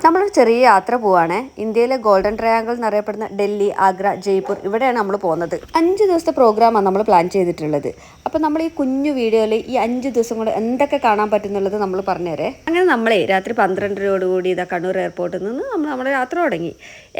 നമ്മളൊരു ചെറിയ യാത്ര പോവാണ്. ഇന്ത്യയിലെ ഗോൾഡൻ ട്രയാങ്കിൾ എന്നറിയപ്പെടുന്ന ഡൽഹി, ആഗ്ര, ജയ്പൂർ ഇവിടെയാണ് നമ്മൾ പോകുന്നത്. 5 ദിവസത്തെ പ്രോഗ്രാമാണ് നമ്മൾ പ്ലാൻ ചെയ്തിട്ടുള്ളത്. അപ്പോൾ നമ്മൾ ഈ കുഞ്ഞു വീഡിയോയിൽ ഈ 5 ദിവസം കൊണ്ട് എന്തൊക്കെ കാണാൻ പറ്റുന്നുള്ളത് നമ്മൾ പറഞ്ഞുതരേ. അങ്ങനെ നമ്മളെ രാത്രി 12:30 ഇതാ കണ്ണൂർ എയർപോർട്ടിൽ നിന്ന് നമ്മുടെ യാത്ര തുടങ്ങി.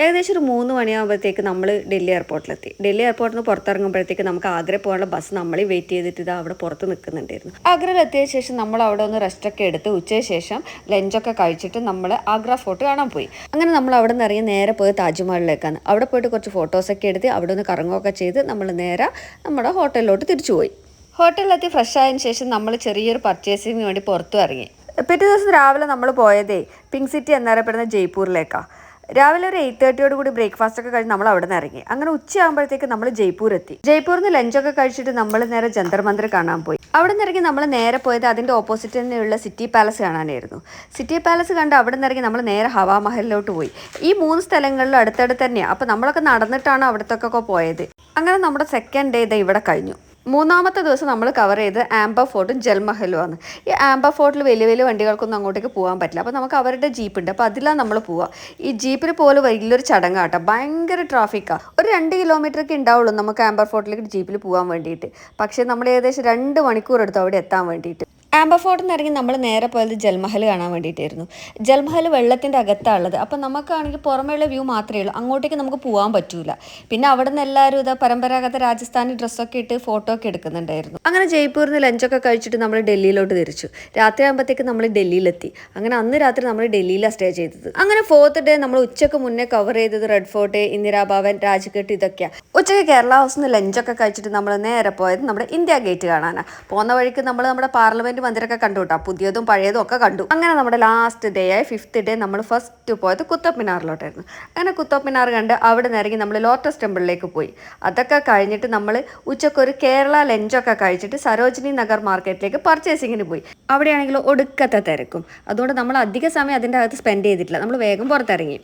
ഏകദേശം ഒരു 3 മണിയാകുമ്പോഴത്തേക്ക് നമ്മൾ ഡൽഹി എയർപോർട്ടിലെത്തി. ഡൽഹി എയർപോർട്ടിൽ നിന്ന് പുറത്തിറങ്ങുമ്പോഴത്തേക്ക് നമുക്ക് ആഗ്ര പോകാനുള്ള ബസ് നമ്മൾ വെയിറ്റ് ചെയ്തിട്ട് ഇതാ അവിടെ പുറത്ത് നിൽക്കുന്നുണ്ടായിരുന്നു. ആഗ്രയിലെത്തിയ ശേഷം നമ്മൾ അവിടെ ഒന്ന് റെസ്റ്റൊക്കെ എടുത്ത് ഉച്ചയ്ക്ക് ശേഷം ലഞ്ചൊക്കെ കഴിച്ചിട്ട് നമ്മൾ ആഗ്ര ഫോർട്ട് കാണാൻ പോയി. അങ്ങനെ നമ്മൾ അവിടെ നിന്ന് ഇറങ്ങി നേരെ പോയി താജ്മഹലിലേക്കാണ്. അവിടെ പോയിട്ട് കുറച്ച് ഫോട്ടോസൊക്കെ എടുത്ത് അവിടെ നിന്ന് കറങ്ങുകയൊക്കെ ചെയ്ത് നമ്മൾ നേരെ നമ്മുടെ ഹോട്ടലിലോട്ട് തിരിച്ചു പോയി. ഹോട്ടലിലെത്തി ഫ്രഷ് ആയതിനു ശേഷം നമ്മൾ ചെറിയൊരു പർച്ചേസിങ്ങിന് വേണ്ടി പുറത്തു ഇറങ്ങി. പിറ്റേ ദിവസം രാവിലെ നമ്മൾ പോയതേ പിങ്ക് സിറ്റി എന്നറിയപ്പെടുന്ന ജയ്പൂരിലേക്കാണ്. രാവിലെ ഒരു 8:30 കൂടി ബ്രേക്ക്ഫാസ്റ്റ് ഒക്കെ കഴിഞ്ഞ് നമ്മൾ അവിടെ നിന്ന് ഇറങ്ങി. അങ്ങനെ ഉച്ചയാകുമ്പോഴത്തേക്ക് നമ്മൾ ജയ്പൂർ എത്തി. ജയ്പൂരിൽ നിന്ന് ലഞ്ചൊക്കെ കഴിച്ചിട്ട് നമ്മൾ നേരെ ജന്തർ മന്ദിർ കാണാൻ പോയി. അവിടെ നിന്ന് ഇറങ്ങി നമ്മൾ നേരെ പോയത് അതിൻ്റെ ഓപ്പോസിറ്റ് തന്നെയുള്ള സിറ്റി പാലസ് കാണാനായിരുന്നു. സിറ്റി പാലസ് കണ്ട് അവിടെ നിന്ന് ഇറങ്ങി നമ്മൾ നേരെ ഹവാ മഹലിലോട്ട് പോയി. ഈ 3 സ്ഥലങ്ങളിലും അടുത്തടുത്ത് തന്നെയാണ്. അപ്പോൾ നമ്മളൊക്കെ നടന്നിട്ടാണ് അവിടത്തേക്കൊക്കെ പോയത്. അങ്ങനെ നമ്മുടെ സെക്കൻഡ് ഡേ ഇത് ഇവിടെ കഴിഞ്ഞു. 3-ാമത്തെ ദിവസം നമ്മൾ കവർ ചെയ്ത് ആംബർ ഫോർട്ടും ജൽമഹലുമാണ്. ഈ ആംബർ ഫോർട്ടിൽ വലിയ വലിയ വണ്ടികൾക്കൊന്നും അങ്ങോട്ടേക്ക് പോകാൻ പറ്റില്ല. അപ്പോൾ നമുക്ക് അവരുടെ ജീപ്പുണ്ട്. അപ്പോൾ അതിലാണ് നമ്മൾ പോവുക. ഈ ജീപ്പിൽ പോലും വലിയൊരു ചടങ്ങാട്ടോ. ഭയങ്കര ട്രാഫിക്കാണ്. ഒരു 2 കിലോമീറ്ററൊക്കെ ഉണ്ടാവുള്ളൂ നമുക്ക് ആംബർ ഫോർട്ടിലേക്ക് ജീപ്പിൽ പോകാൻ വേണ്ടിയിട്ട്. പക്ഷേ നമ്മൾ ഏകദേശം 2 മണിക്കൂർ എടുത്തു അവിടെ എത്താൻ വേണ്ടിയിട്ട്. ആംബർ ഫോർട്ടിൽ നിന്ന് ഇറങ്ങി നമ്മൾ നേരെ പോയത് ജൽമഹൽ കാണാൻ വേണ്ടിയിട്ടായിരുന്നു. ജൽമഹൽ വെള്ളത്തിൻ്റെ അകത്താണുള്ളത്. അപ്പോൾ നമുക്കാണെങ്കിൽ പുറമേയുള്ള വ്യൂ മാത്രമേ ഉള്ളൂ. അങ്ങോട്ടേക്ക് നമുക്ക് പോകാൻ പറ്റൂല. പിന്നെ അവിടെ നിന്ന് എല്ലാവരും ഇതാ പരമ്പരാഗത രാജസ്ഥാനി ഡ്രസ്സൊക്കെ ഇട്ട് ഫോട്ടോ ഒക്കെ എടുക്കുന്നുണ്ടായിരുന്നു. അങ്ങനെ ജയ്പൂരിൽ നിന്ന് ലഞ്ചൊക്കെ കഴിച്ചിട്ട് നമ്മൾ ഡൽഹിയിലോട്ട് തിരിച്ചു. രാത്രി ആകുമ്പോഴത്തേക്ക് നമ്മൾ ഡൽഹിയിലെത്തി. അങ്ങനെ അന്ന് രാത്രി നമ്മൾ ഡൽഹിയിലാണ് സ്റ്റേ ചെയ്തത്. അങ്ങനെ 4th ഡേ നമ്മൾ ഉച്ചയ്ക്ക് മുന്നേ കവർ ചെയ്തത് റെഡ് ഫോർട്ട്, ഇന്ദിരാഭവൻ, രാജ്ഘട്ട് ഇതൊക്കെയാണ്. ഉച്ചയ്ക്ക് കേരള ഹൗസിൽ നിന്ന് ലഞ്ചൊക്കെ കഴിച്ചിട്ട് നമ്മൾ നേരെ പോയത് നമ്മുടെ ഇന്ത്യ ഗേറ്റ് കാണാനാണ്. പോകുന്ന വഴിക്ക് നമ്മൾ നമ്മുടെ പാർലമെന്റ് മന്ദിരമൊക്കെ കണ്ടു കേട്ടോ. പുതിയതും പഴയതും ഒക്കെ കണ്ടു. അങ്ങനെ നമ്മുടെ ലാസ്റ്റ് ഡേ ആയ 5th ഡേ നമ്മൾ ഫസ്റ്റ് പോയത് കുത്തബ് മിനാറിലോട്ടായിരുന്നു. അങ്ങനെ കുത്തബ് മിനാർ കണ്ട് അവിടെ നിന്ന് ഇറങ്ങി നമ്മൾ ലോട്ടസ് ടെമ്പിളിലേക്ക് പോയി. അതൊക്കെ കഴിഞ്ഞിട്ട് നമ്മൾ ഉച്ചക്കൊരു കേരള ലഞ്ചൊക്കെ കഴിച്ചിട്ട് സരോജിനി നഗർ മാർക്കറ്റിലേക്ക് പർച്ചേസിങ്ങിന് പോയി. അവിടെയാണെങ്കിൽ ഒടുക്കത്തെ തിരക്കും. അതുകൊണ്ട് നമ്മൾ അധിക സമയം അതിൻ്റെ അകത്ത് സ്പെൻഡ് ചെയ്തിട്ടില്ല. നമ്മൾ വേഗം പുറത്തിറങ്ങി.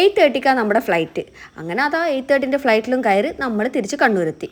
8:30 നമ്മുടെ ഫ്ലൈറ്റ്. അങ്ങനെ അതാ 8:30 ഫ്ലൈറ്റിലും കയറി നമ്മൾ തിരിച്ച് കണ്ണൂരെത്തി.